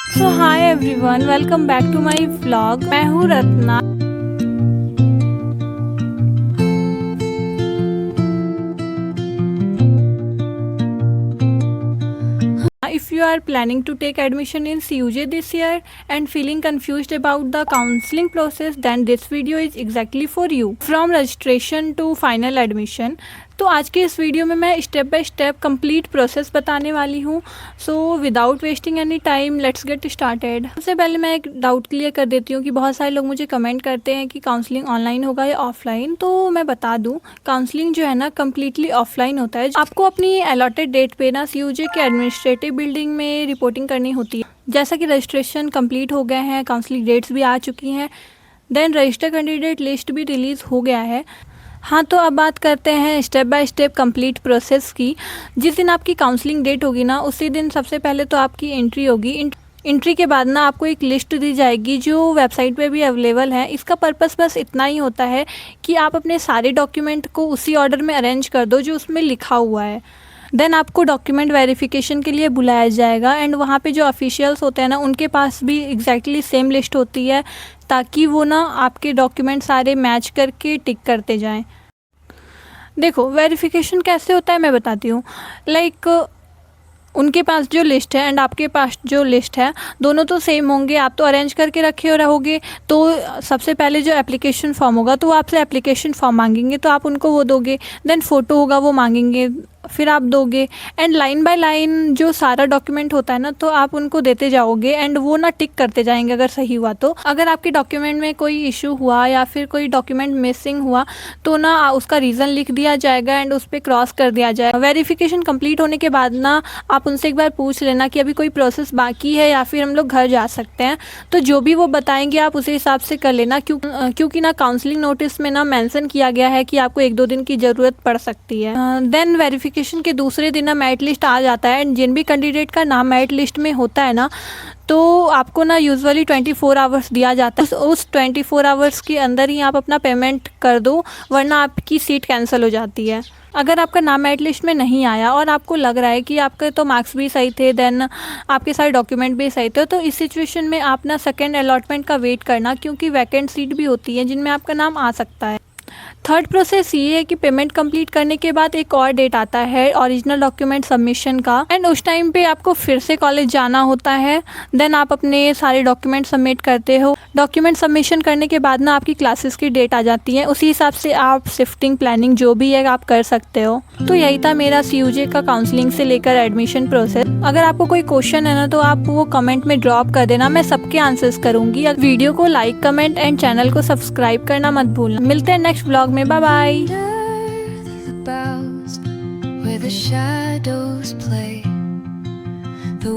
So hi everyone, welcome back to my vlog. मैं हूँ Ratna. If you are planning to take admission in CUJ this year and feeling confused about the counseling process, then this video is exactly for you. From registration to final admission. तो आज के इस video में मैं step by step complete process बताने वाली हूँ। So without wasting any time let's get started. सबसे पहले मैं एक डाउट क्लियर कर देती हूँ कि बहुत सारे लोग मुझे कमेंट करते हैं कि काउंसलिंग ऑनलाइन होगा या ऑफलाइन। तो मैं बता दूँ, काउंसलिंग जो है ना कम्प्लीटली ऑफलाइन होता है। आपको अपनी अलॉटेड डेट पे ना CUJ के एडमिनिस्ट्रेटिव बिल्डिंग में रिपोर्टिंग करनी होती है। जैसा कि रजिस्ट्रेशन कंप्लीट हो गए हैं, काउंसलिंग डेट्स भी आ चुकी हैं, देन रजिस्टर कैंडिडेट लिस्ट भी रिलीज़ हो गया है। हाँ, तो अब बात करते हैं step by step complete process की। जिस दिन आपकी काउंसलिंग डेट होगी ना, उसी दिन सबसे पहले तो आपकी एंट्री होगी। एंट्री के बाद ना आपको एक लिस्ट दी जाएगी जो वेबसाइट पे भी अवेलेबल है। इसका पर्पस बस इतना ही होता है कि आप अपने सारे डॉक्यूमेंट को उसी ऑर्डर में अरेंज कर दो जो उसमें लिखा हुआ है। देन आपको डॉक्यूमेंट वेरिफिकेशन के लिए बुलाया जाएगा एंड वहाँ पे जो ऑफिशियल्स होते हैं ना, उनके पास भी एग्जैक्टली सेम लिस्ट होती है, ताकि वो ना आपके डॉक्यूमेंट सारे मैच करके टिक करते जाएं। देखो, वेरिफिकेशन कैसे होता है मैं बताती हूँ। लाइक उनके पास जो लिस्ट है एंड आपके पास जो लिस्ट है, दोनों तो सेम होंगे। आप तो अरेंज करके रखे हो रहोगे। तो सबसे पहले जो एप्लीकेशन फॉर्म होगा, तो वो आपसे एप्लीकेशन फॉर्म मांगेंगे, तो आप उनको वो दोगे। देन फ़ोटो होगा, वो मांगेंगे, फिर आप दोगे। एंड लाइन बाय लाइन जो सारा डॉक्यूमेंट होता है ना, तो आप उनको देते जाओगे एंड वो ना टिक करते जाएंगे अगर सही हुआ तो। अगर आपके डॉक्यूमेंट में कोई इशू हुआ या फिर कोई डॉक्यूमेंट मिसिंग हुआ, तो ना उसका रीज़न लिख दिया जाएगा एंड उस पर क्रॉस कर दिया जाएगा। वेरिफिकेशन कंप्लीट होने के बाद ना आप उनसे एक बार पूछ लेना कि अभी कोई प्रोसेस बाकी है या फिर हम लोग घर जा सकते हैं। तो जो भी वो बताएंगे आप उसी हिसाब से कर लेना, क्योंकि ना काउंसलिंग नोटिस में ना मेंशन किया गया है कि आपको 1-2 दिन की ज़रूरत पड़ सकती है। देन वेरिफिकेशन के दूसरे दिन ना मेरिट लिस्ट आ जाता है एंड जिन भी कैंडिडेट का नाम मेरिट लिस्ट में होता है ना, तो आपको ना यूजुअली 24 आवर्स दिया जाता है। उस 24 आवर्स के अंदर ही आप अपना पेमेंट कर दो, वरना आपकी सीट कैंसिल हो जाती है। अगर आपका नाम मेरिट लिस्ट में नहीं आया और आपको लग रहा है कि आपके तो मार्क्स भी सही थे, देन आपके सारे डॉक्यूमेंट भी सही थे, तो इस सिचुएशन में आप ना सेकेंड अलॉटमेंट का वेट करना, क्योंकि वैकेंट सीट भी होती है जिनमें आपका नाम आ सकता है। थर्ड प्रोसेस ये है कि पेमेंट कंप्लीट करने के बाद एक और डेट आता है ओरिजिनल डॉक्यूमेंट सबमिशन का, एंड उस टाइम पे आपको फिर से कॉलेज जाना होता है। देन आप अपने सारे डॉक्यूमेंट सबमिट करते हो। डॉक्यूमेंट सबमिशन करने के बाद ना आपकी क्लासेस की डेट आ जाती है। उसी हिसाब से आप शिफ्टिंग प्लानिंग जो भी है आप कर सकते हो। तो यही था मेरा CUJ का काउंसलिंग से लेकर एडमिशन प्रोसेस। अगर आपको कोई क्वेश्चन है ना, तो आप वो कमेंट में ड्रॉप कर देना, मैं सबके आंसर्स करूंगी। वीडियो को लाइक, कमेंट एंड चैनल को सब्सक्राइब करना मत भूलना। मिलते हैं नेक्स्ट ब्लॉग में। Bye bye. Where the shadows play, the